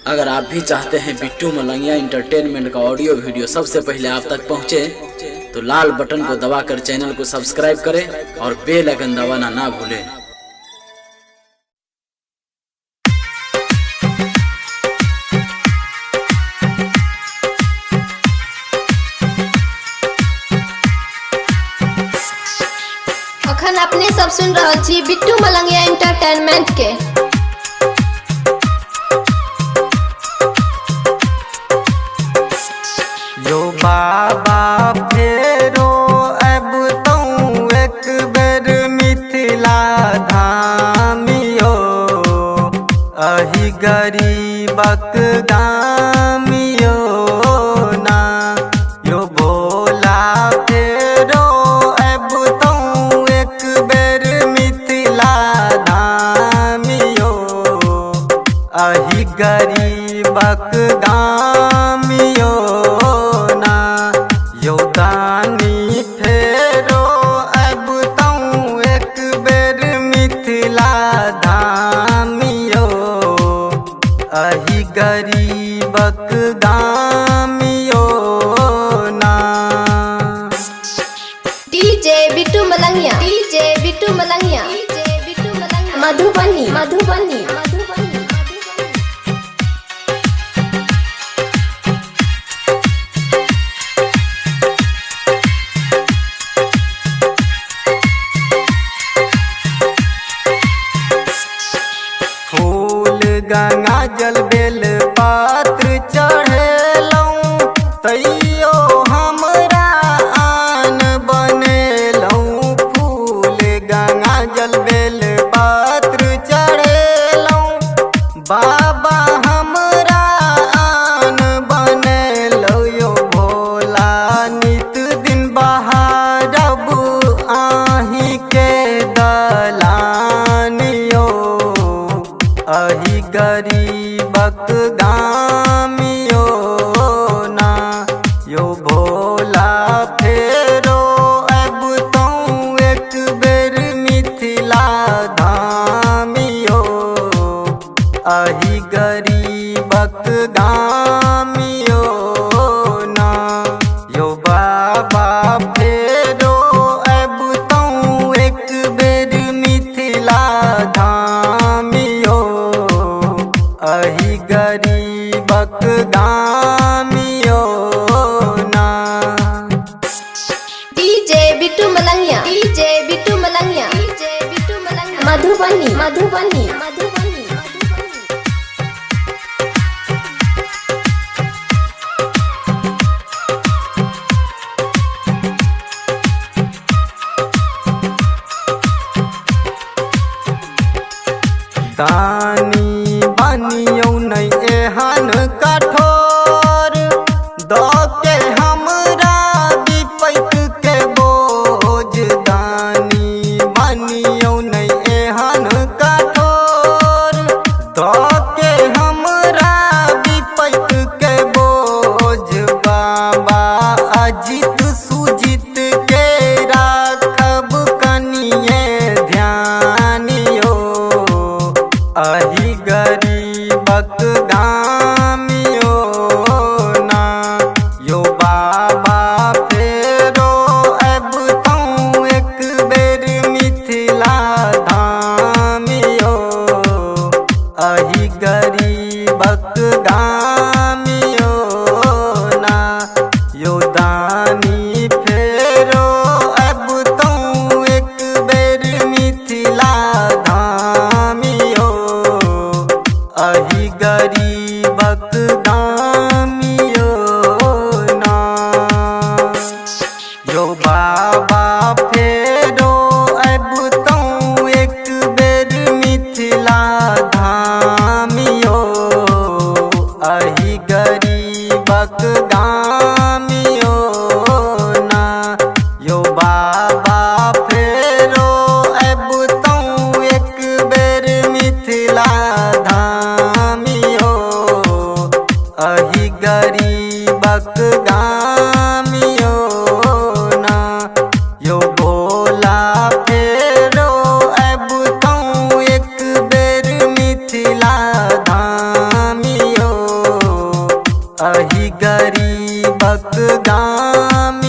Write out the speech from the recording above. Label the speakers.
Speaker 1: अगर आप भी चाहते हैं बिट्टू मलंगिया इंटरटेनमेंट का ऑडियो वीडियो सबसे पहले आप तक पहुंचे, तो लाल बटन को दबाकर चैनल को सब्सक्राइब करें और बेल आइकन दबाना ना भूलें।
Speaker 2: अखन अपने सब सुन रहा छी बिट्टू मलंगिया इंटरटेनमेंट के।
Speaker 3: यो बाबा फेरो अब तू एक बेर मिथिला धामियो, अहि गरीबक दामियो ना। यो भोला फेरो अब तू एक बेर मिथिला धामियो, अहि गरीबक दामियो ना। यो दानी फेरो अब तू एक बेर मिथिला धामियो, अहि गरीबक दामियो ना।
Speaker 2: DJ Bittu Malangiya, DJ Bittu Malangiya, DJ Bittu Malangiya, Madhubani Madhubani Madhubani.
Speaker 3: फूल गंगा जल बेल पात्र चढ़ेलौं, तैयो हमरा आन बनेलौं। फूल गंगा जल बेल पात्र चढ़ेलौं, बाबा हमरा आन बनेलौं। यो भोला नित दिन बहारब आही के दलानियो, अहि गरीबक दामियो ना। यो भोला फेरो अब तू एक बेर मिथिला धामियो, अहि गरीबक दामियो ना। यो बाबा फेरो अब तू एक बेर मिथिला धामियो, अहि गरीबक दामियो ना।
Speaker 2: DJ Bittu Malangiya, DJ Bittu Malangiya, DJ Bittu Malangiya, Madhubani Madhubani Madhubani.
Speaker 3: दानी बनियो नहीं एहन कठोर, दऽ के हमरा विपैत के बोझ। दानी बनियो नहीं एहन कठोर, दऽ के हमरा विपैत के बोझ। बाबा अजित सुजित के राखब कनिये ध्यानियो, अहि गरीबक दामियो ना। यो बाबा फेरो अब तू एक बेर मिथिला धामियो, अहि गरीबक दामियो ना। यो दानी फेरो अब तू एक बेर मिथिला धामियो, अहि गरीबक दामियो ना। यो बाबा फेरो अब तू एक बेर मिथिला धामियो, अहि गरीबक दामियो ना। यो बाबा फेरो अब तू एक बेर मिथिला धामियो, अहि गरीबक दामियो ना। यो भोला फेरो अब तू एक बेर मिथिला धामियो, अहि गरीबक गाम